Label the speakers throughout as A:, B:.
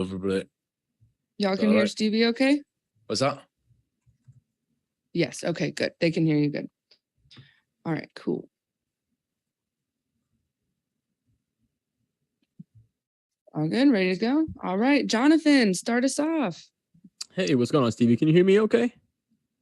A: Everybody.
B: Y'all can hear Stevie okay?
A: What's that?
B: Yes. Okay, good. They can hear you good. All right, cool. All good. Ready to go? All right. Jonathan, start us off.
C: Hey, what's going on, Stevie? Can you hear me okay?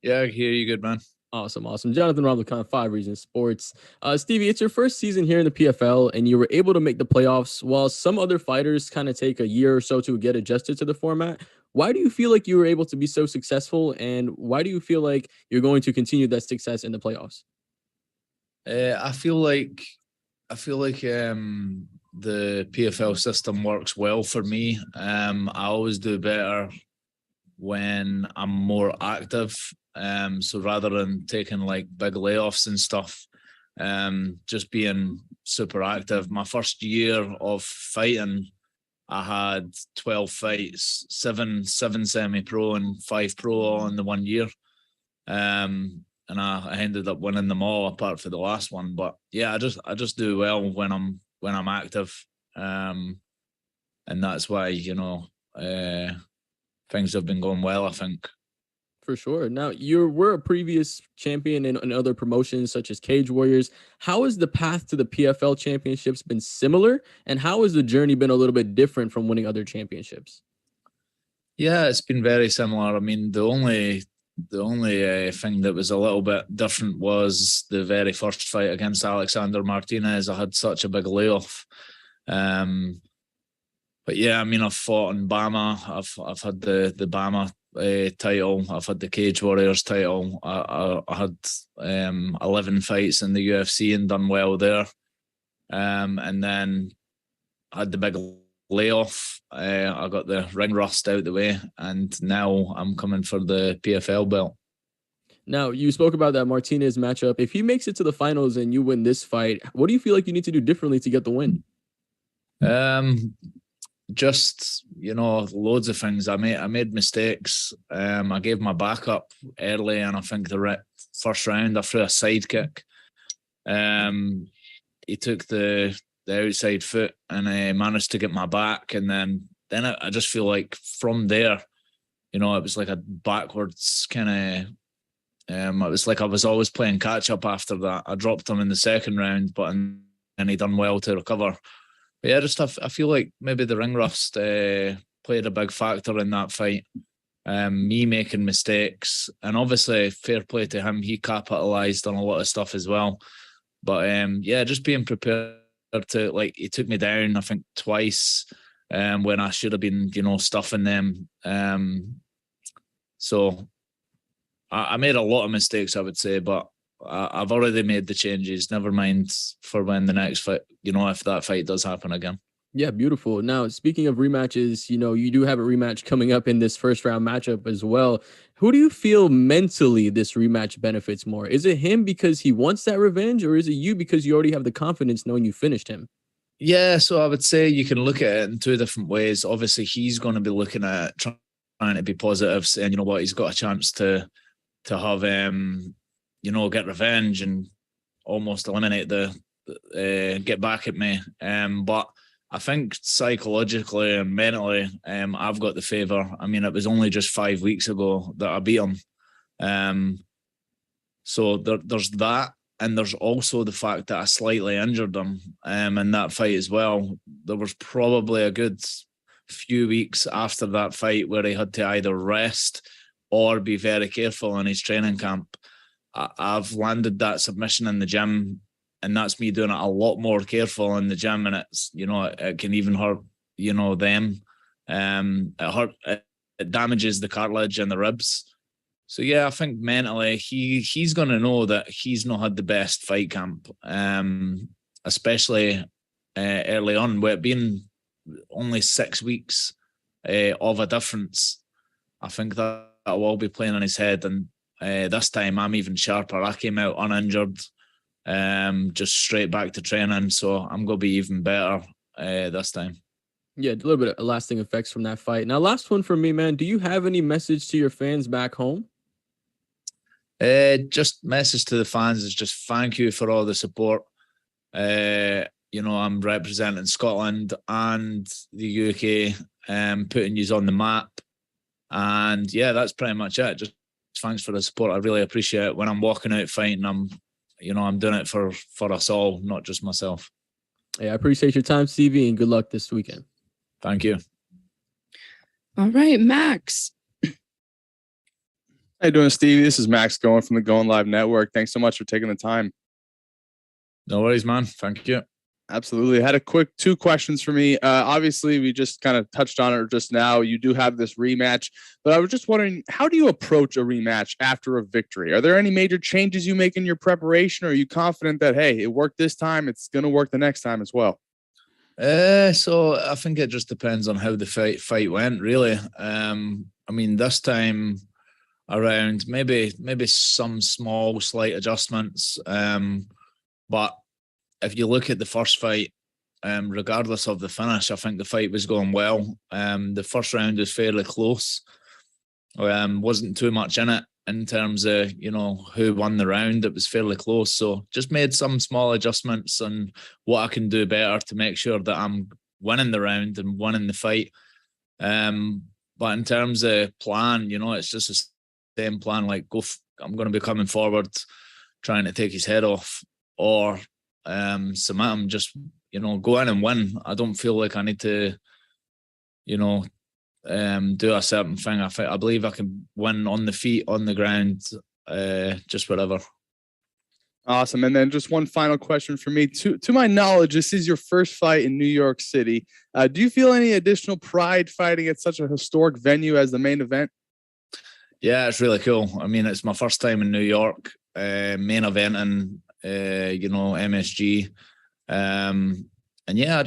A: Yeah, I hear you good, man.
C: Awesome. Jonathan Roblicon, 5 Reasons Sports. Stevie, it's your first season here in the PFL, and you were able to make the playoffs while some other fighters kind of take a year or so to get adjusted to the format. Why do you feel like you were able to be so successful, and why do you feel like you're going to continue that success in the playoffs?
A: I feel like the PFL system works well for me. I always do better when I'm more active. So rather than taking like big layoffs and stuff, just being super active. My first year of fighting, I had 12 fights, seven semi-pro and 5 pro all in the 1 year. And I ended up winning them all apart from the last one. But yeah, I just do well when I'm active. And that's why, things have been going well, I think.
C: For sure. Now, you were a previous champion in other promotions such as Cage Warriors. How has the path to the PFL championships been similar? And how has the journey been a little bit different from winning other championships?
A: Yeah, it's been very similar. I mean, the only thing that was a little bit different was the very first fight against Alexander Martinez. I had such a big layoff. But yeah, I mean, I've fought in Bama. I've had the Bama title. I've had the Cage Warriors title. I had 11 fights in the UFC and done well there. And then I had the big layoff. I got the ring rust out the way, and now I'm coming for the PFL belt.
C: Now, you spoke about that Martinez matchup. If he makes it to the finals and you win this fight, what do you feel like you need to do differently to get the win?
A: Just, loads of things. I made mistakes. I gave my back up early, and I think the first round I threw a side kick. He took the outside foot and I managed to get my back, and then I just feel like from there, it was like a backwards kind of. It was like I was always playing catch up after that. I dropped him in the second round, and he done well to recover. But yeah, I feel like maybe the ring rust played a big factor in that fight. Me making mistakes, and obviously fair play to him, he capitalized on a lot of stuff as well. But yeah, just being prepared to, he took me down, I think twice, when I should have been, stuffing them. So I made a lot of mistakes, I would say, but I've already made the changes. Never mind for when the next fight, if that fight does happen again.
C: Yeah, beautiful. Now, speaking of rematches, you do have a rematch coming up in this first round matchup as well. Who do you feel mentally this rematch benefits more? Is it him because he wants that revenge, or is it you because you already have the confidence knowing you finished him?
A: Yeah, so I would say you can look at it in two different ways. Obviously, he's going to be looking at trying to be positive, saying, you know what, he's got a chance to have get revenge and almost eliminate get back at me. But I think psychologically and mentally, I've got the favour. I mean, it was only just 5 weeks ago that I beat him. So there's that. And there's also the fact that I slightly injured him in that fight as well. There was probably a good few weeks after that fight where he had to either rest or be very careful in his training camp. I've landed that submission in the gym, and that's me doing it a lot more careful in the gym, and it's, it can even hurt, them. It damages the cartilage and the ribs. So yeah, I think mentally he's going to know that he's not had the best fight camp, especially early on, with it being only 6 weeks of a difference. I think that will all be playing in his head, and this time I'm even sharper. I came out uninjured, just straight back to training, so I'm going to be even better this time.
C: Yeah, a little bit of lasting effects from that fight. Now, last one for me, man. Do you have any message to your fans back home?
A: Just message to the fans is just thank you for all the support. I'm representing Scotland and the UK putting you on the map. And yeah, that's pretty much it. Just thanks for the support. I really appreciate it. When I'm walking out fighting, I'm doing it for us all, not just myself.
C: Hey, I appreciate your time, Stevie, and good luck this weekend.
A: Thank you.
B: All right, Max.
D: How you doing, Stevie? This is Max Going from the Going Live Network. Thanks so much for taking the time.
A: No worries, man. Thank you.
D: Absolutely. I had a quick 2 questions for me. Obviously, we just kind of touched on it just now. You do have this rematch, but I was just wondering, how do you approach a rematch after a victory? Are there any major changes you make in your preparation, or are you confident that, hey, it worked this time, it's going to work the next time as well?
A: So I think it just depends on how the fight went, really. This time around, maybe some small, slight adjustments. But if you look at the first fight, regardless of the finish, I think the fight was going well. The first round was fairly close. Wasn't too much in it in terms of, who won the round. It was fairly close. So just made some small adjustments on what I can do better to make sure that I'm winning the round and winning the fight. But in terms of plan, it's just the same plan, like I'm going to be coming forward, trying to take his head off, or submit him, just, go in and win. I don't feel like I need to, do a certain thing. I believe I can win on the feet, on the ground, just whatever.
D: Awesome. And then just one final question for me. To my knowledge, this is your first fight in New York City. Do you feel any additional pride fighting at such a historic venue as the main event?
A: Yeah, it's really cool. It's my first time in New York, main eventing, MSG. And yeah,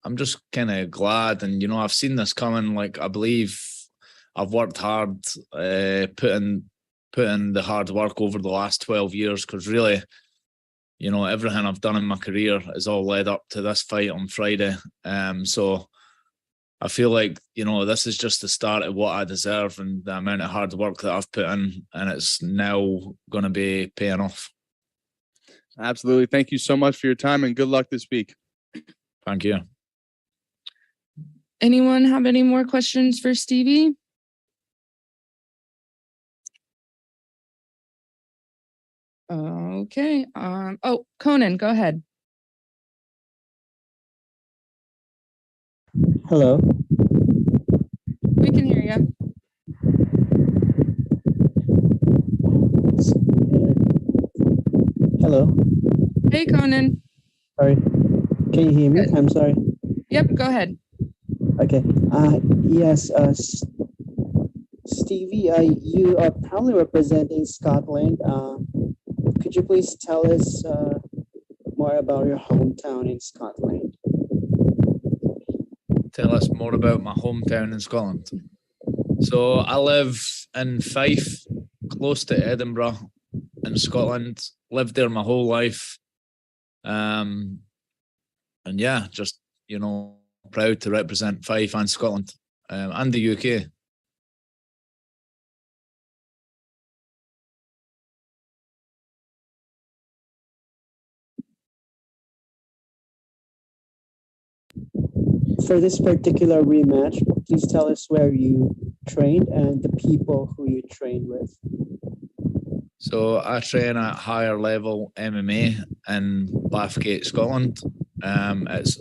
A: I'm just kind of glad. And, I've seen this coming. Like, I believe I've worked hard, putting the hard work over the last 12 years, because really, everything I've done in my career has all led up to this fight on Friday. So I feel like, this is just the start of what I deserve and the amount of hard work that I've put in, and it's now going to be paying off.
D: Absolutely. Thank you so much for your time, and good luck this week.
A: Thank you.
B: Anyone have any more questions for Stevie? Okay. Conan, go ahead.
E: Hello.
B: We can hear you.
E: Hello.
B: Hey, Conan.
E: Sorry. Can you hear me?
B: Good.
E: I'm sorry.
B: Yep, go ahead.
E: Okay. Yes. Stevie, you are proudly representing Scotland. Could you please tell us more about your hometown in Scotland?
A: Tell us more about my hometown in Scotland. So I live in Fife, close to Edinburgh in Scotland. Lived there my whole life. And yeah, just, proud to represent Fife and Scotland, and the UK.
E: For this particular rematch, please tell us where you trained and the people who you trained with.
A: So I train at higher level MMA in Bathgate, Scotland. It's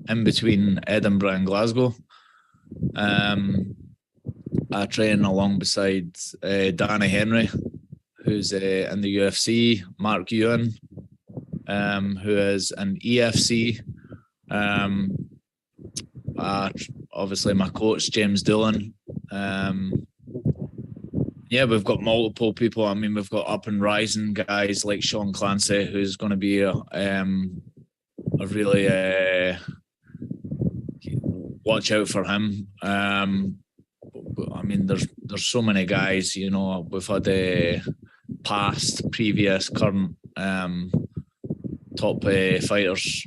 A: in between Edinburgh and Glasgow. I train along beside Danny Henry, who's in the UFC, Mark Ewan, who is in EFC. Obviously my coach, James Doolan. Yeah, we've got multiple people. We've got up and rising guys like Sean Clancy, who's going to be a really watch out for him. There's so many guys. We've had past, previous, current top fighters.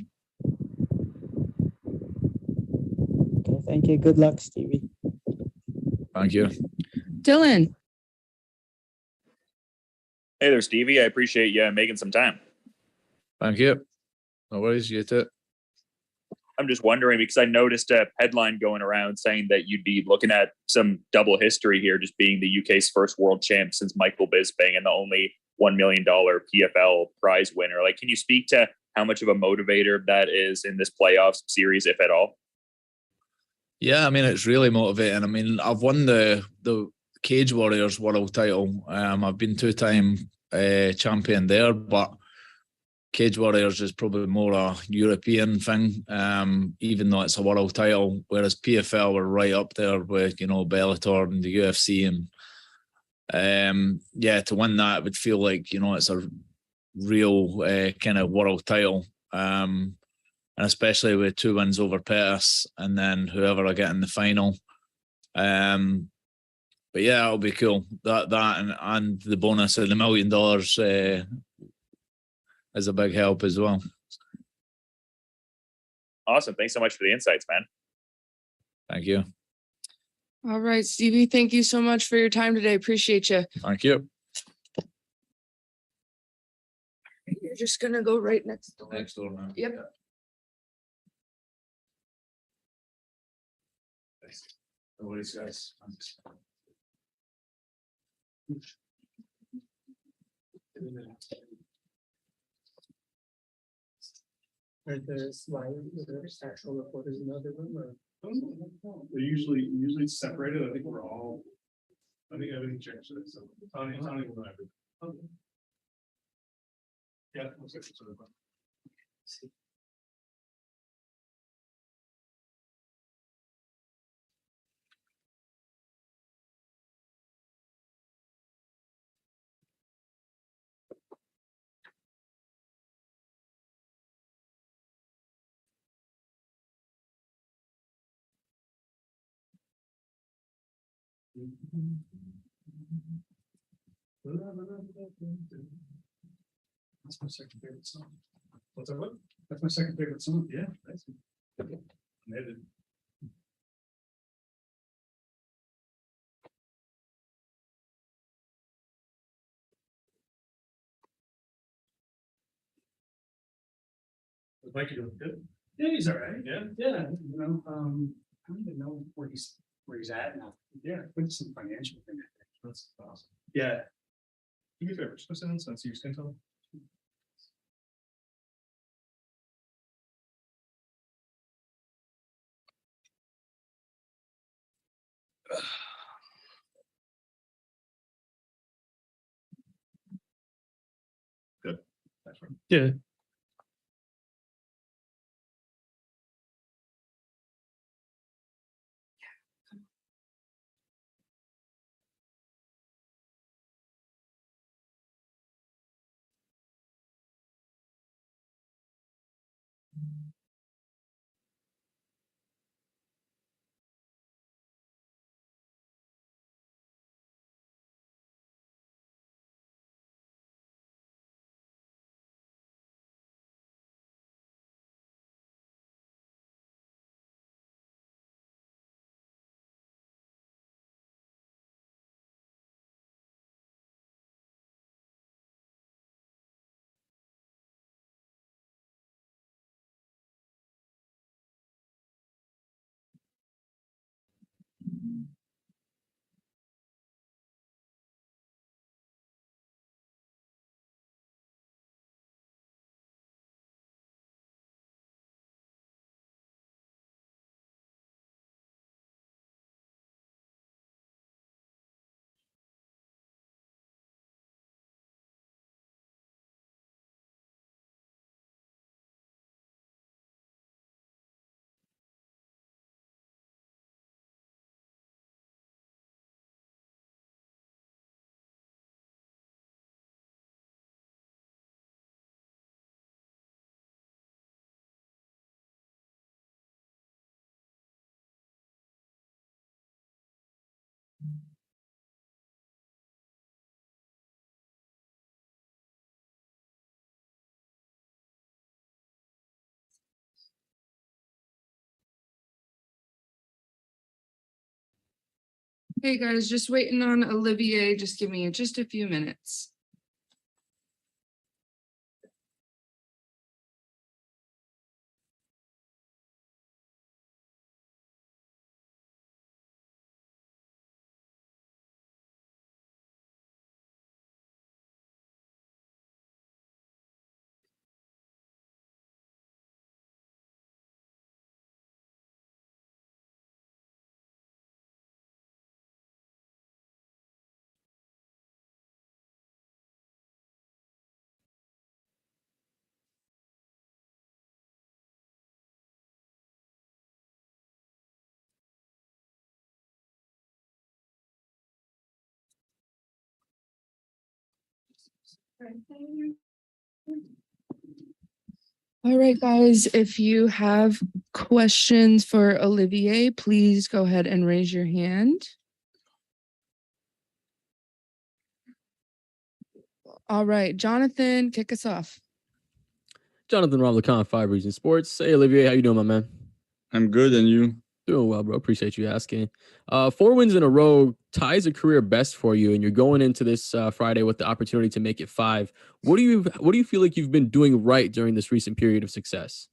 E: Okay, thank you. Good luck, Stevie.
A: Thank you.
B: Dylan.
F: Hey there, Stevie. I appreciate you making some time.
A: Thank you. No worries, you too.
F: I'm just wondering, because I noticed a headline going around saying that you'd be looking at some double history here, just being the UK's first world champ since Michael Bisping and the only $1 million PFL prize winner. Like, can you speak to how much of a motivator that is in this playoffs series, if at all?
A: Yeah, I mean, it's really motivating. I mean, I've won the Cage Warriors world title. I've been 2-time champion there, but Cage Warriors is probably more a European thing, even though it's a world title, whereas PFL were right up there with, Bellator and the UFC. And to win that would feel like, it's a real kind of world title. And especially with 2 wins over Pettis and then whoever I get in the final. But yeah, it'll be cool. That and the bonus of the $1 million is a big help as well.
F: Awesome. Thanks so much for the insights, man.
A: Thank you.
B: All right, Stevie, thank you so much for your time today. Appreciate you.
A: Thank you.
B: You're just going to go right next door.
A: Next door, man.
B: Yep.
A: No worries, guys.
G: Are the slide, the actual reporters in the other room, or? They're usually separated. I think everything checks it. So Tony will know everything. Yeah. Looks like it's sort of fun. That's my second favorite song. What's that? What? That's my second favorite song. Yeah, that's it. Mike, you doing good? Yeah, he's all right. Yeah. I don't even know where he's at now. Yeah, with some financial thing. That's awesome. Yeah. Do me a favor, just go sit in since you skin tone. Good. That's right. Yeah.
B: Hey guys, just waiting on Olivier. Just give me just a few minutes. All right, guys, if you have questions for Olivier, please go ahead and raise your hand. All right, Jonathan, kick us off.
C: Jonathan Rob, the 5 Reasons Sports. Hey, Olivier, how you doing, my man?
H: I'm good, and you?
C: Doing well, bro. Appreciate you asking. 4 wins in a row ties a career best for you, and you're going into this Friday with the opportunity to make it 5. What do you feel like you've been doing right during this recent period of success?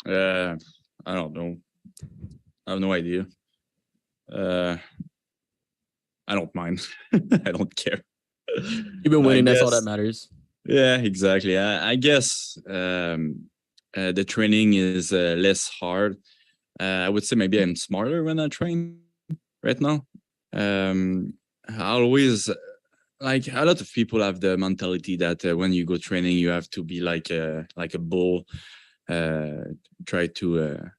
H: I don't know. I have no idea. I don't mind. I don't care.
C: You've been winning. That's all that matters.
H: Yeah, exactly. I guess the training is less hard. I would say maybe I'm smarter when I train right now. I always like a lot of people have the mentality that when you go training, you have to be like a bull, try to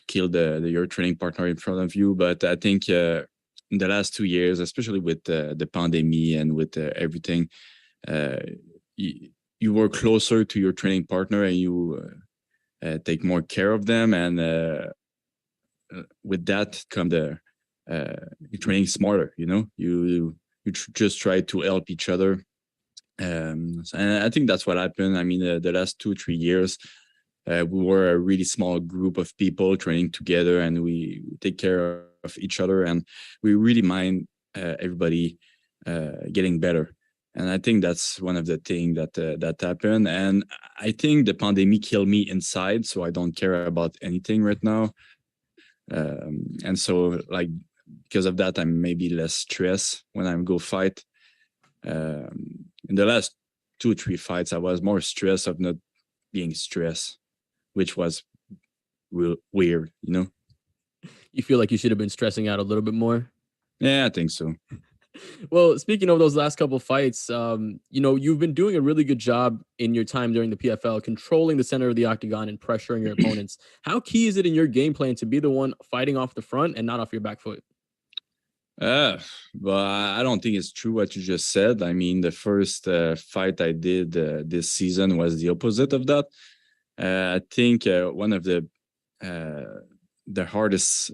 H: kill your training partner in front of you. But I think in the last 2 years, especially with the pandemic and with everything, you work closer to your training partner and you take more care of them, and with that come the training smarter. You just try to help each other, and I think that's what happened. I mean, the last 2-3 years, we were a really small group of people training together, and we take care of each other, and we really mind everybody getting better. And I think that's one of the things that happened. And I think the pandemic killed me inside, so I don't care about anything right now. And so, like, because of that, I'm maybe less stressed when I go fight. In the last 2-3 fights, I was more stressed of not being stressed, which was real weird,
C: You feel like you should have been stressing out a little bit more?
H: Yeah, I think so.
C: Well, speaking of those last couple of fights, you've been doing a really good job in your time during the PFL, controlling the center of the octagon and pressuring your opponents. How key is it in your game plan to be the one fighting off the front and not off your back foot?
H: But I don't think it's true what you just said. I mean, the first fight I did this season was the opposite of that. I think one of the hardest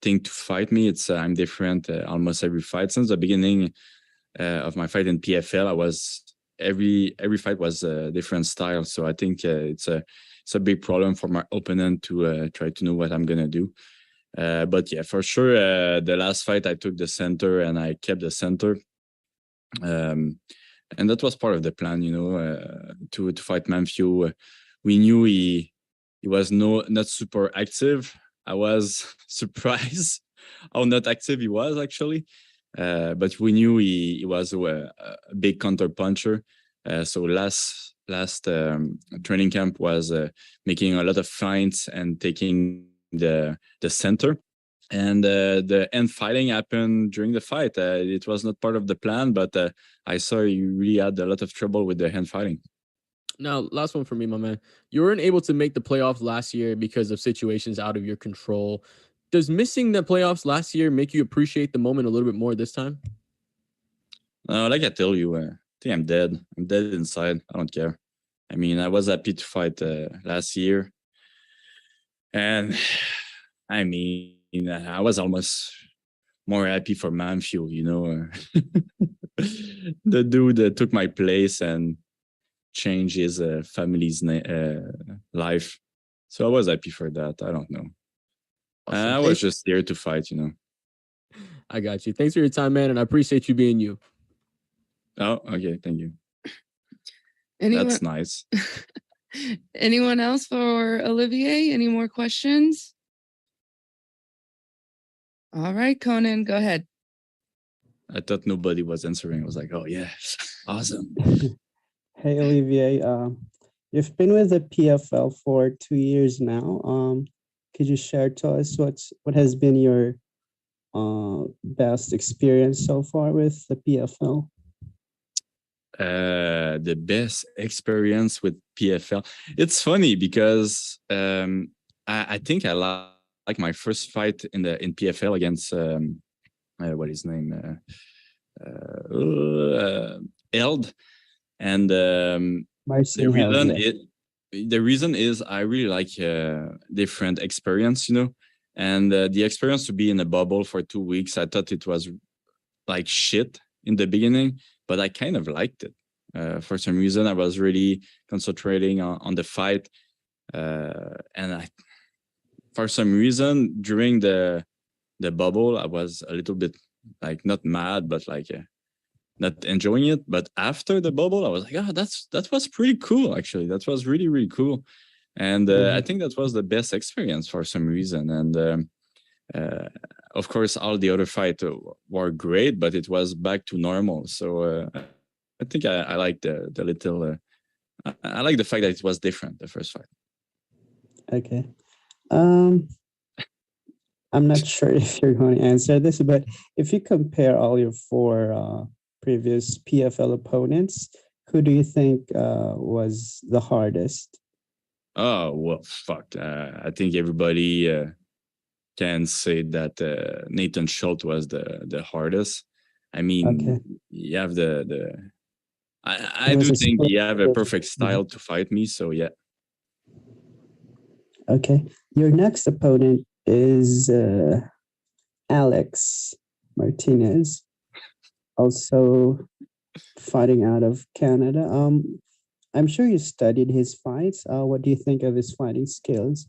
H: thing to fight me, it's I'm different almost every fight. Since the beginning of my fight in PFL, I was every fight was a different style. So I think it's a big problem for my opponent to try to know what I'm gonna do. But yeah, for sure, the last fight I took the center and I kept the center, and that was part of the plan, to fight Manfio. We knew he was not super active. I was surprised how not active he was actually, but we knew he was a big counter puncher. So last training camp was making a lot of feints and taking the center, and the end fighting happened during the fight. It was not part of the plan, but I saw you really had a lot of trouble with the hand fighting.
C: Now, last one for me, my man. You weren't able to make the playoffs last year because of situations out of your control. Does missing the playoffs last year make you appreciate the moment a little bit more this time?
H: Like I tell you, I think I'm dead. I'm dead inside. I don't care. I mean, I was happy to fight last year. And I mean, I was almost more happy for Manfio, the dude that took my place and changed his family's life. So I was happy for that. I don't know.
C: Awesome.
H: I was just here to fight,
C: I got you. Thanks for your time, man. And I appreciate you being you.
H: Oh, okay. Thank you.
B: Anyone,
H: That's nice.
B: Anyone else for Olivier? Any more questions? All right, Conan, go ahead.
H: I thought nobody was answering. I was like, oh, yeah, awesome.
E: Hey, Olivier, you've been with the PFL for 2 years now. Could you share to us what has been your best experience so far with the PFL?
H: The best experience with PFL. It's funny because I think I like my first fight in PFL against what is his name? held, and
E: Marcin held, yeah.
H: the reason is I really like different experience, and the experience to be in a bubble for 2 weeks. I thought it was like shit in the beginning, but I kind of liked it. For some reason, I was really concentrating on the fight, and for some reason during the bubble, I was a little bit like not mad, but like not enjoying it. But after the bubble, I was like, oh, that was pretty cool. Actually, that was really, really cool. And I think that was the best experience for some reason. And of course, all the other fights were great, but it was back to normal. So I think I like the little. I like the fact that it was different the first fight.
E: Okay. I'm not sure if you're going to answer this, but if you compare all your 4 previous PFL opponents, who do you think was the hardest?
H: Oh, well, fuck. I think everybody can say that Nathan Schultz was the hardest. I mean,
E: Okay.
H: you have I
E: It was
H: do
E: a
H: think
E: split
H: you have a
E: decision.
H: perfect style to fight me. So yeah.
E: Okay. Your next opponent is Alex Martinez, also fighting out of Canada. I'm sure you studied his fights. What do you think of his fighting skills?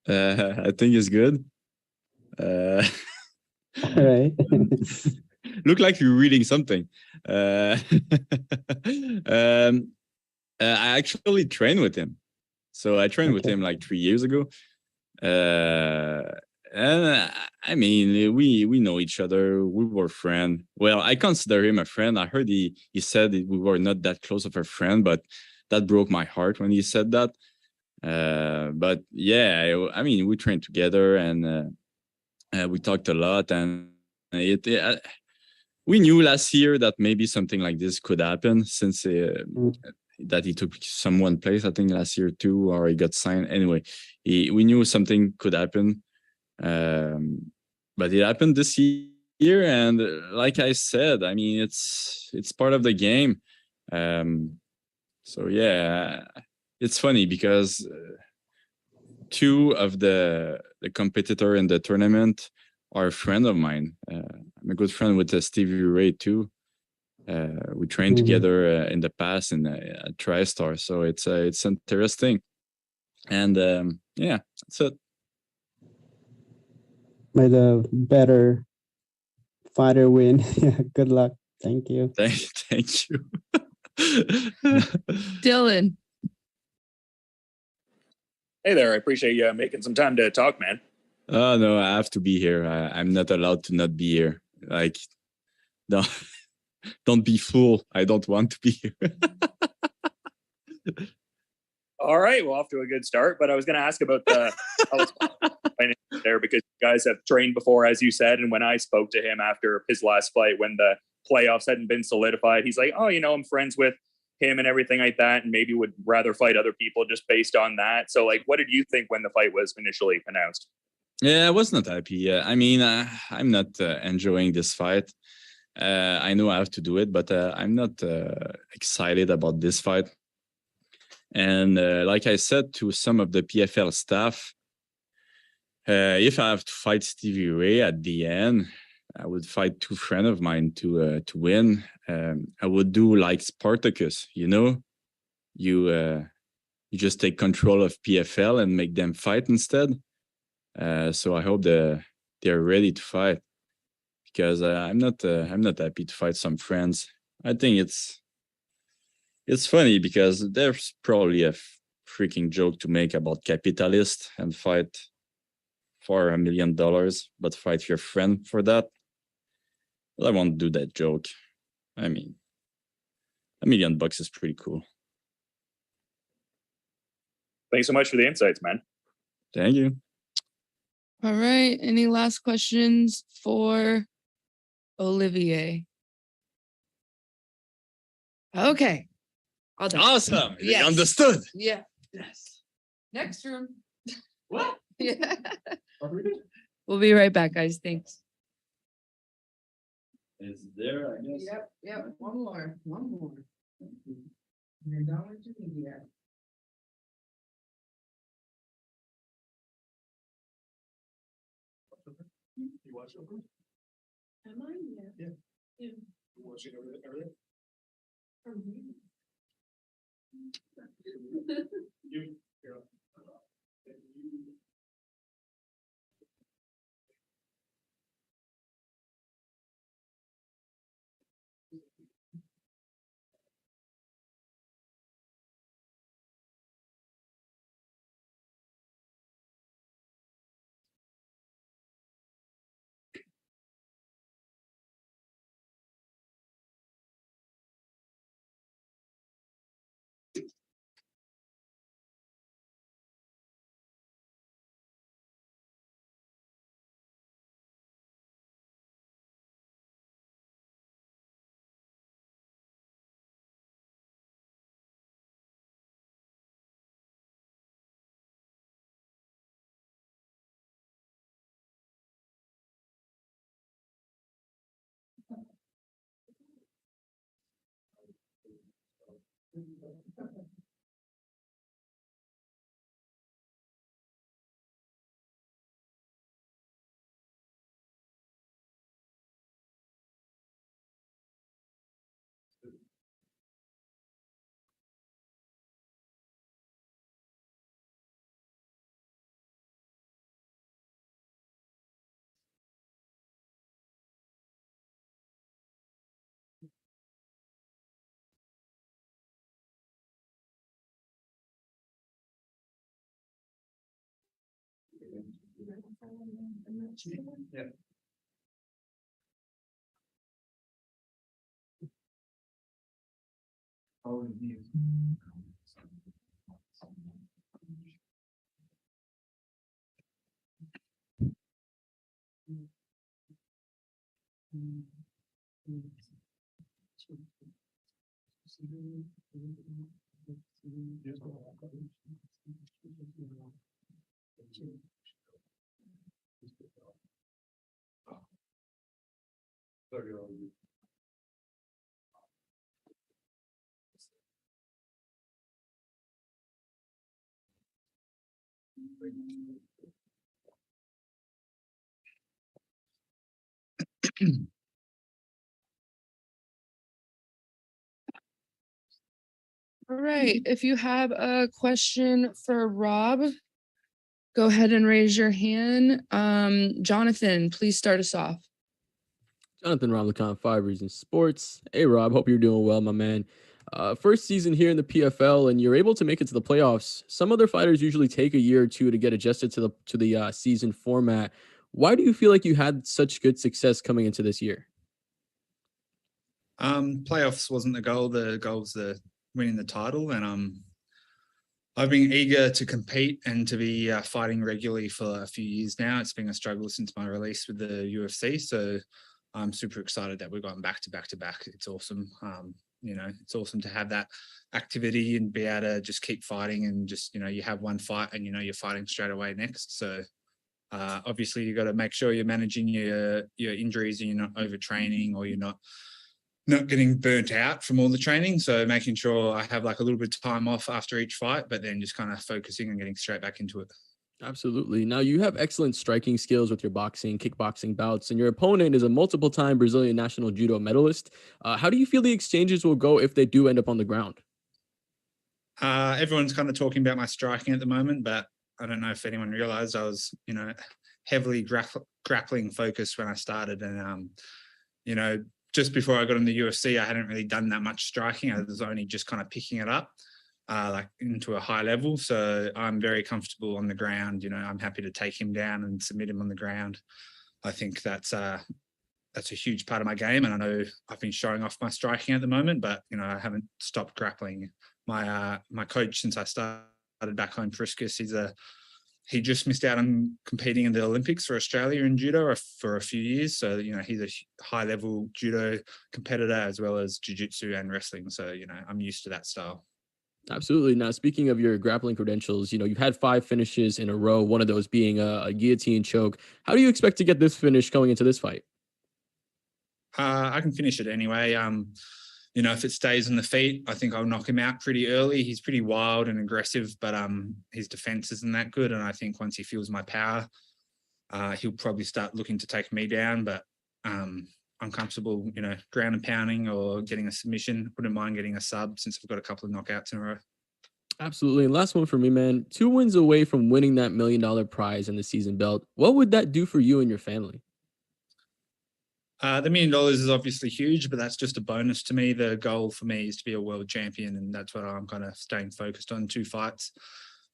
H: I think it's good.
E: All right.
H: Look like you're reading something. I actually trained with him. So I trained with
E: Okay.
H: him like 3 years ago. And I mean, we know each other. We were friends. Well, I consider him a friend. I heard he said we were not that close of a friend, but that broke my heart when he said that. But yeah, I mean, we trained together and we talked a lot, and we knew last year that maybe something like this could happen since that he took someone place, I think last year too, or he got signed. Anyway, we knew something could happen. But it happened this year, and like I said, I mean, it's part of the game. So yeah, it's funny because 2 of the competitor in the tournament are a friend of mine. I'm a good friend with Stevie Ray too. We trained together in the past in TriStar, so it's interesting. And yeah, that's it.
E: May the better fighter win. Good luck. Thank you.
H: Thank you.
B: Dylan.
F: Hey there, I appreciate you making some time to talk, man.
H: Oh no, I have to be here. I'm not allowed to not be here. Like, don't be fool. I don't want to be here.
F: All right, well, off to a good start. But I was going to ask about the there because you guys have trained before, as you said. And when I spoke to him after his last fight, when the playoffs hadn't been solidified, he's like, "Oh, I'm friends with him and everything like that, and maybe would rather fight other people just based on that." So, like, what did you think when the fight was initially announced?
H: Yeah, I was not happy. I mean, I'm not enjoying this fight. I know I have to do it, but I'm not excited about this fight. And like I said to some of the PFL staff, if I have to fight Stevie Ray at the end, I would fight 2 friends of mine to win. I would do like Spartacus, you just take control of PFL and make them fight instead. So I hope they're ready to fight, because I'm not happy to fight some friends. I think it's funny because there's probably a freaking joke to make about capitalist and fight for $1 million, but fight your friend for that. Well, I won't do that joke. I mean, $1 million is pretty cool.
F: Thanks so much for the insights, man.
H: Thank you.
B: All right. Any last questions for Olivier? Okay. All done.
H: Awesome.
B: Yes.
H: You understood.
B: Yeah. Yes. Next room.
G: What?
B: Yeah. We'll be right back, guys. Thanks.
H: It's there, I guess.
B: Yep, one more. And then down into media.
G: You watch over?
B: Am I?
G: Yeah.
B: Yeah.
G: You watching everything? You. Yeah. Yeah. Oh,
B: All right, if you have a question for Rob, go ahead and raise your hand. Jonathan, please start us off.
C: Jonathan Ramlicon, 5 Reasons Sports. Hey, Rob, hope you're doing well, my man. First season here in the PFL, and you're able to make it to the playoffs. Some other fighters usually take a year or two to get adjusted to the season format. Why do you feel like you had such good success coming into this year?
I: Playoffs wasn't the goal. The goal was winning the title, and I've been eager to compete and to be fighting regularly for a few years now. It's been a struggle since my release with the UFC, so I'm super excited that we're going back to back to back. It's awesome. It's awesome to have that activity and be able to just keep fighting and just, you have one fight and you're fighting straight away next. So obviously you got to make sure you're managing your injuries and you're not overtraining or you're not getting burnt out from all the training. So making sure I have like a little bit of time off after each fight, but then just kind of focusing and getting straight back into it.
C: Absolutely. Now, you have excellent striking skills with your boxing, kickboxing bouts, and your opponent is a multiple-time Brazilian national judo medalist. How do you feel the exchanges will go if they do end up on the ground?
I: Everyone's kind of talking about my striking at the moment, but I don't know if anyone realized I was, heavily grappling focused when I started. And, just before I got in the UFC, I hadn't really done that much striking. I was only just kind of picking it up. Like into a high level. So I'm very comfortable on the ground. I'm happy to take him down and submit him on the ground. I think that's a huge part of my game. And I know I've been showing off my striking at the moment, but I haven't stopped grappling. My coach, since I started back home, Friskus, he just missed out on competing in the Olympics for Australia in judo for a few years. So, he's a high level judo competitor as well as jiu-jitsu and wrestling. So, I'm used to that style.
C: Absolutely. Now, speaking of your grappling credentials, you've had 5 finishes in a row, one of those being a guillotine choke. How do you expect to get this finish going into this fight?
I: I can finish it anyway. You know, if it stays on the feet, I think I'll knock him out pretty early. He's pretty wild and aggressive, but his defense isn't that good. And I think once he feels my power, he'll probably start looking to take me down. But I'm comfortable, you know, ground and pounding or getting a submission. Wouldn't mind getting a sub since I've got a couple of knockouts in a row.
C: Absolutely. And last one for me, man. 2 wins away from winning that $1 million prize and the season belt. What would that do for you and your family?
I: The $1 million is obviously huge, but that's just a bonus to me. The goal for me is to be a world champion, and that's what I'm kind of staying focused on. 2 fights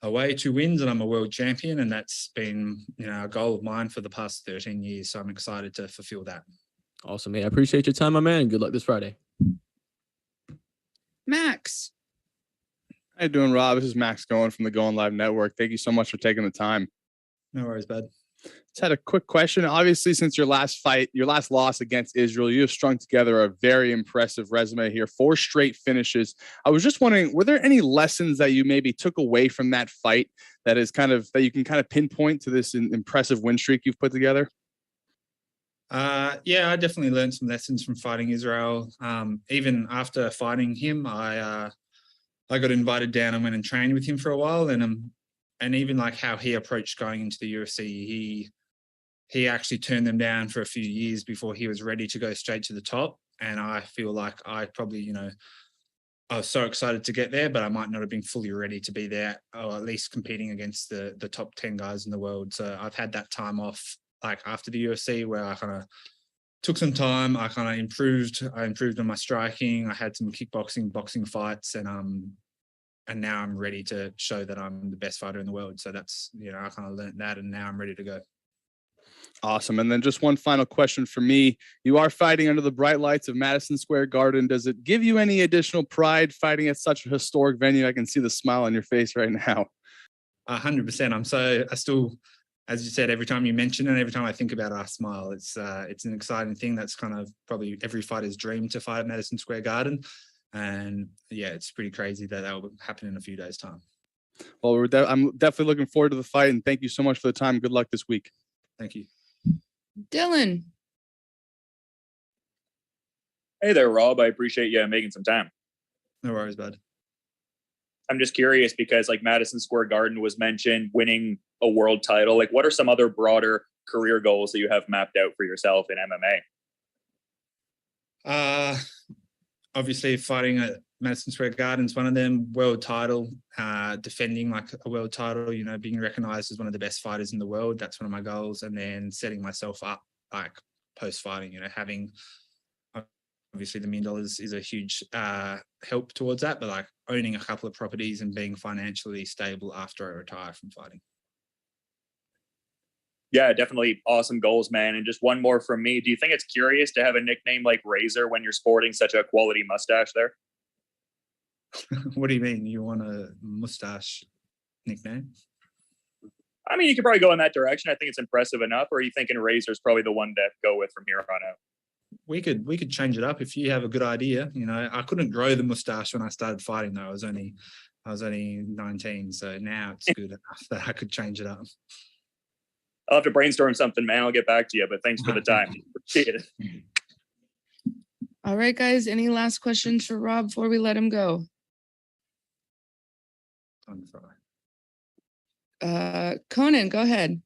I: away, 2 wins, and I'm a world champion, and that's been, you know, a goal of mine for the past 13 years. So I'm excited to fulfill that.
C: Awesome, mate. I appreciate your time, my man, and good luck this Friday.
B: Max.
D: How you doing, Rob? This is Max Going from the Going Live Network. Thank you so much for taking the time.
I: No worries, bud.
D: Just had a quick question. Obviously, since your last fight, your last loss against Israel, you have strung together a very impressive resume here, 4 straight finishes. I was just wondering, were there any lessons that you maybe took away from that fight that you can kind of pinpoint to this impressive win streak you've put together?
I: Yeah, I definitely learned some lessons from fighting Israel. Even after fighting him, I got invited down and went and trained with him for a while, and even like how he approached going into the UFC, he actually turned them down for a few years before he was ready to go straight to the top. And I feel like I probably, you know, I was so excited to get there, but I might not have been fully ready to be there, or at least competing against the top 10 guys in the world. So I've had that time off, like after the UFC, where I kind of took some time. I kind of improved. I improved on my striking. I had some kickboxing, boxing fights, and now I'm ready to show that I'm the best fighter in the world. So that's, you know, I kind of learned that, and now I'm ready to go.
D: Awesome. And then just one final question for me. You are fighting under the bright lights of Madison Square Garden. Does it give you any additional pride fighting at such a historic venue? I can see the smile on your face right now.
I: 100%. I still, as you said, every time you mention it, every time I think about it, I smile. It's an exciting thing. That's kind of probably every fighter's dream to fight at Madison Square Garden. And yeah, it's pretty crazy that will happen in a few days' time.
D: Well, I'm definitely looking forward to the fight, and thank you so much for the time. Good luck this week.
I: Thank you.
B: Dylan.
F: Hey there, Rob. I appreciate you making some time.
I: No worries, bud.
F: I'm just curious because like Madison Square Garden was mentioned, winning a world title. Like, what are some other broader career goals that you have mapped out for yourself in MMA?
I: Obviously fighting at Madison Square Garden is one of them. World title, defending like a world title, you know, being recognized as one of the best fighters in the world. That's one of my goals. And then setting myself up like post-fighting, you know, having obviously the $1 million is a huge help towards that, but like owning a couple of properties and being financially stable after I retire from fighting.
F: Yeah, definitely awesome goals, man. And just one more from me. Do you think it's curious to have a nickname like Razor when you're sporting such a quality mustache there?
I: What do you mean? You want a mustache nickname?
F: I mean, you could probably go in that direction. I think it's impressive enough. Or are you thinking Razor's probably the one to go with from here on out?
I: We could change it up if you have a good idea. You know, I couldn't grow the mustache when I started fighting though. I was only 19, so now it's good enough that I could change it up.
F: I'll have to brainstorm something, man. I'll get back to you, but thanks for the time. Appreciate it.
B: All right, guys. Any last questions for Rob before we let him go? Conan, go ahead.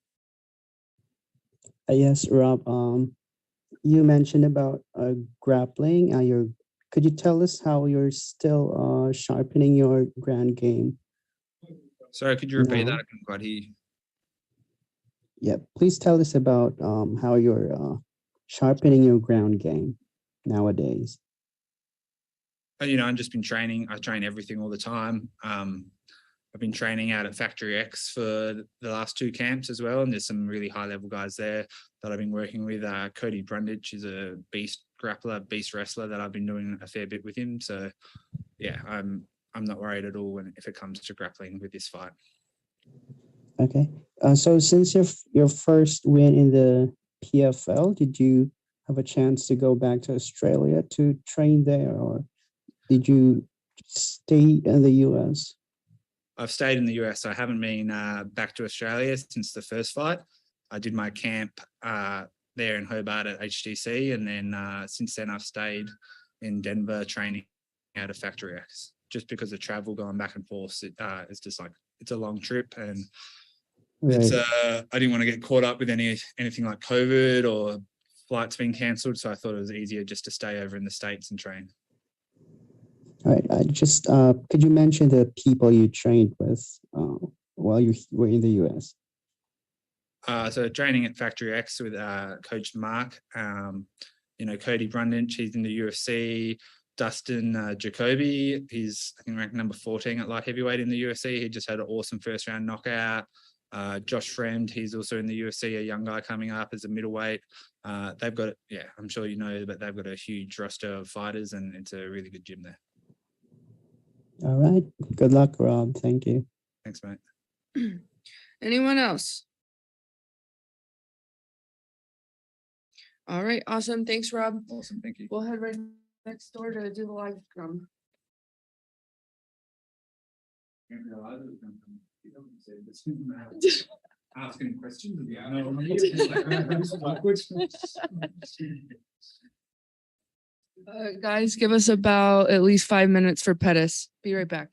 E: Yes, Rob. You mentioned about grappling. Could you tell us how you're still sharpening your ground game?
I: Sorry, could you repeat that? I couldn't quite hear you.
E: Yeah, please tell us about how you're sharpening your ground game nowadays.
I: You know, I've just been training. I train everything all the time. I've been training out at Factory X for the last 2 camps as well, and there's some really high-level guys there that I've been working with. Cody Brundage is a beast grappler, beast wrestler that I've been doing a fair bit with him. So, yeah, I'm not worried at all if it comes to grappling with this fight.
E: Okay. So since your first win in the PFL, did you have a chance to go back to Australia to train there, or did you stay in the US?
I: I've stayed in the US. I haven't been back to Australia since the first fight. I did my camp then there in Hobart at HTC, and then since then I've stayed in Denver training out of Factory X. Just because of travel going back and forth, it's just like it's a long trip, and it's I didn't want to get caught up with anything like COVID or flights being cancelled, so I thought it was easier just to stay over in the States and train.
E: All right. I just could you mention the people you trained with while you were in the US?
I: So training at Factory X with Coach Mark, Cody Brundage, he's in the UFC. Dustin Jacoby, he's I think ranked number 14 at light heavyweight in the UFC. He just had an awesome first round knockout. Josh Fremd, he's also in the UFC, a young guy coming up as a middleweight. They've got, I'm sure you know, but they've got a huge roster of fighters, and it's a really good gym there.
E: All right. Good luck, Rob. Thank you.
I: Thanks, mate.
B: Anyone else? All right, awesome. Thanks, Rob.
I: Awesome, thank you.
B: We'll head right next door to do the live drum.
I: Asking questions.
B: Guys, give us about at least 5 minutes for Pettis. Be right back.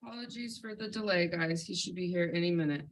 B: Apologies for the delay, guys. He should be here any minute.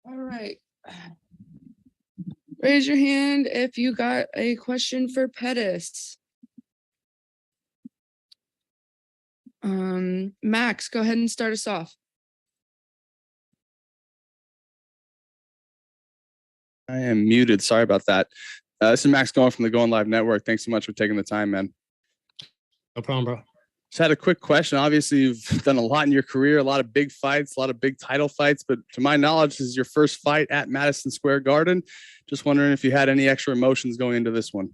B: All right. Raise your hand if you got a question for Pettis. Max, go ahead and start us off.
D: I am muted. Sorry about that. This is Max going from the Going Live Network. Thanks so much for taking the time, man.
G: No problem, bro.
D: Just had a quick question. Obviously, you've done a lot in your career, a lot of big fights, a lot of big title fights, but to my knowledge, this is your first fight at Madison Square Garden. Just wondering if you had any extra emotions going into this one.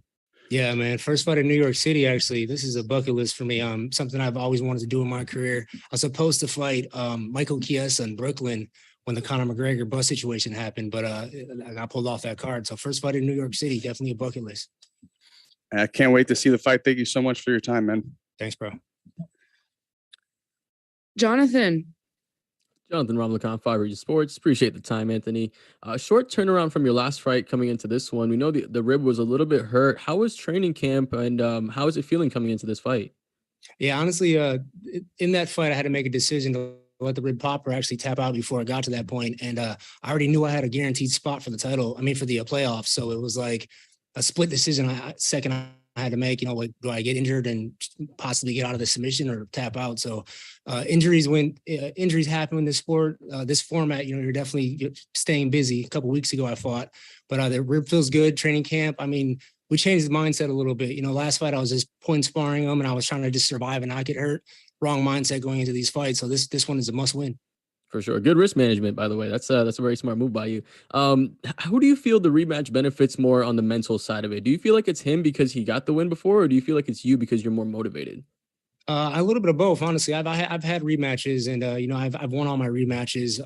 G: Yeah, man. First fight in New York City, actually. This is a bucket list for me. Something I've always wanted to do in my career. I was supposed to fight Michael Chiesa in Brooklyn when the Conor McGregor bus situation happened, but I got pulled off that card. So first fight in New York City, definitely a bucket list.
D: I can't wait to see the fight. Thank you so much for your time, man.
G: Thanks, bro.
B: Jonathan.
C: Jonathan Romlicon, 5 Region Sports. Appreciate the time, Anthony. Short turnaround from your last fight coming into this one. We know the rib was a little bit hurt. How was training camp, and how is it feeling coming into this fight?
G: Yeah, honestly, in that fight, I had to make a decision to let the rib pop or actually tap out before it got to that point. And I already knew I had a guaranteed spot for the title. I mean, for the playoffs. So it was like a split decision. I had to make, like, do I get injured and possibly get out of the submission or tap out? So injuries happen in this sport, this format, you're definitely staying busy. A couple of weeks ago I fought, but the rib feels good. Training camp, I mean, we changed the mindset a little bit. Last fight I was just point sparring them and I was trying to just survive and not get hurt. Wrong mindset going into these fights. So this one is a must win.
C: For sure. Good risk management, by the way. That's a very smart move by you. Who do you feel the rematch benefits more on the mental side of it? Do you feel like it's him because he got the win before, or do you feel like it's you because you're more motivated?
G: A little bit of both, honestly. I've had rematches, and I've won all my rematches.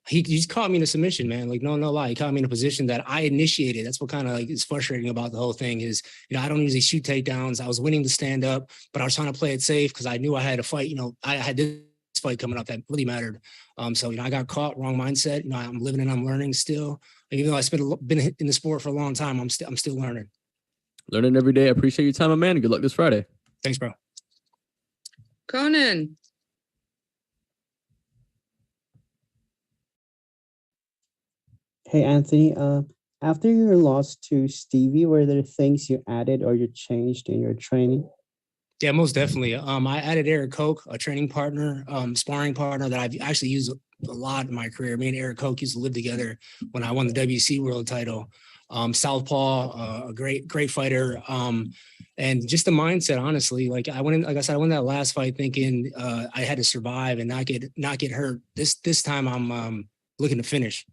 G: He's caught me in a submission, man. Like no lie, he caught me in a position that I initiated. That's what kind of is frustrating about the whole thing is, I don't usually shoot takedowns. I was winning to stand up, but I was trying to play it safe because I knew I had a fight. I had this fight coming up that really mattered. So I got caught, wrong mindset. I'm living and I'm learning still. Even though been in the sport for a long time, I'm still learning.
C: Learning every day. I appreciate your time, my man. And good luck this Friday.
G: Thanks, bro.
B: Conan.
E: Hey, Anthony, after your loss to Stevie, were there things you added or you changed in your training?
G: Yeah, most definitely. I added Eric Koch, a training partner, sparring partner that I've actually used a lot in my career. Me and Eric Koch used to live together when I won the WC world title. Southpaw, a great fighter. And just the mindset, honestly, like I went that last fight thinking I had to survive and not get hurt. This time I'm looking to finish.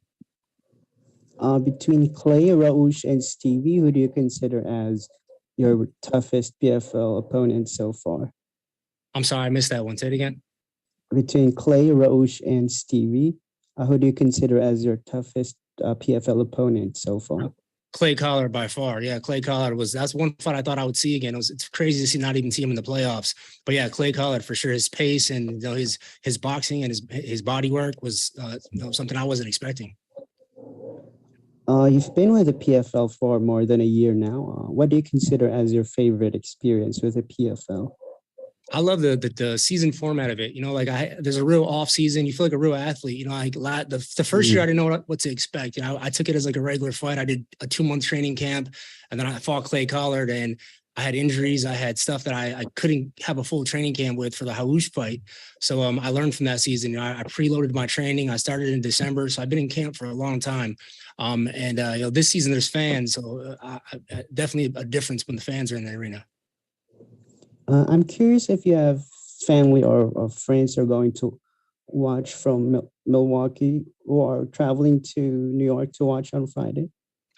E: Between Clay, Raush, and Stevie, who do you consider as your toughest PFL opponent so far?
G: I'm sorry, I missed that one. Say it again. Between
E: Clay, Raush, and Stevie, who do you consider as your toughest PFL opponent so far?
G: Clay Collard by far. Yeah, Clay Collard that's one fight I thought I would see again. It's crazy to not even see him in the playoffs. But yeah, Clay Collard for sure. His pace and his boxing and his body work was something I wasn't expecting.
E: You've been with the PFL for more than a year now. What do you consider as your favorite experience with the PFL?
G: I love the season format of it. There's a real off season. You feel like a real athlete. The first year I didn't know what to expect. I took it as like a regular fight. I did a 2-month training camp, and then I fought Clay Collard, and I had injuries. I had stuff that I couldn't have a full training camp with for the Haush fight. So I learned from that season. I preloaded my training. I started in December, so I've been in camp for a long time. This season there's fans, so definitely a difference when the fans are in the arena.
E: I'm curious if you have family or friends who are going to watch from Milwaukee or traveling to New York to watch on Friday.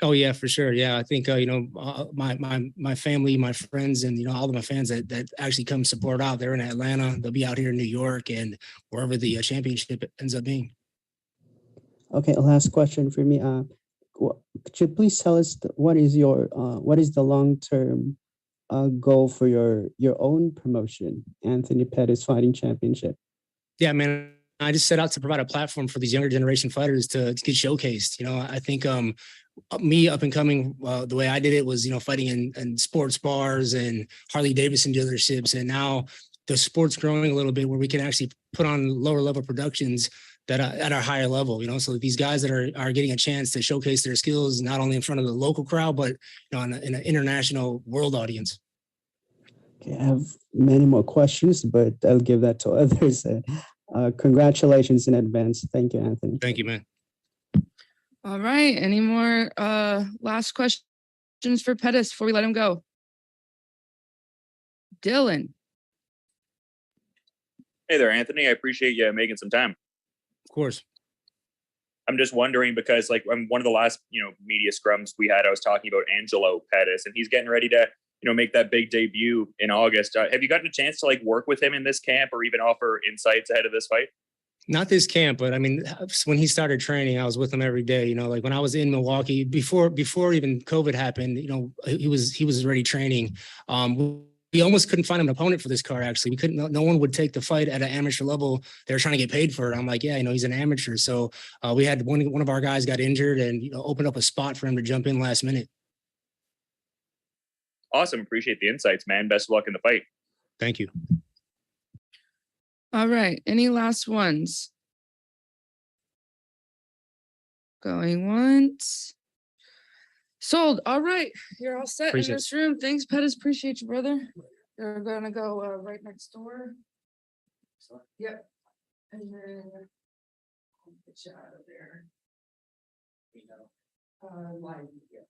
G: Oh yeah, for sure. Yeah, I think my family, my friends, and all of my fans that actually come support out. They're in Atlanta. They'll be out here in New York and wherever the championship ends up being.
E: Okay, last question for me. Could you please tell us what is the long-term goal for your own promotion, Anthony Pettis Fighting Championship?
G: Yeah, man. I just set out to provide a platform for these younger generation fighters to get showcased. I think me up and coming, the way I did it was, fighting in sports bars and Harley Davidson dealerships. And now the sport's growing a little bit where we can actually put on lower level productions that are at a higher level, so these guys that are getting a chance to showcase their skills, not only in front of the local crowd, but in an international world audience.
E: Okay, I have many more questions, but I'll give that to others. Congratulations in advance. Thank you, Anthony.
G: Thank you, man.
B: All right. Any more last questions for Pettis before we let him go? Dylan.
F: Hey there, Anthony. I appreciate you making some time.
J: Of course.
F: I'm just wondering because, like, one of the last, media scrums we had, I was talking about Angelo Pettis, and he's getting ready to, make that big debut in August. Have you gotten a chance to work with him in this camp or even offer insights ahead of this fight?
J: Not this camp, but I mean, when he started training, I was with him every day. Like when I was in Milwaukee before even COVID happened, he was already training. We almost couldn't find an opponent for this card. Actually, we couldn't. No one would take the fight at an amateur level. They were trying to get paid for it. I'm like, yeah, he's an amateur. So we had one of our guys got injured and opened up a spot for him to jump in last minute.
F: Awesome. Appreciate the insights, man. Best of luck in the fight.
J: Thank you.
B: All right. Any last ones? Going once. Sold. All right. You're all set in this room. Thanks, Pettis. Appreciate you, brother. You're gonna go right next door. Yep. And then I'll get you out of there. Live. Yeah.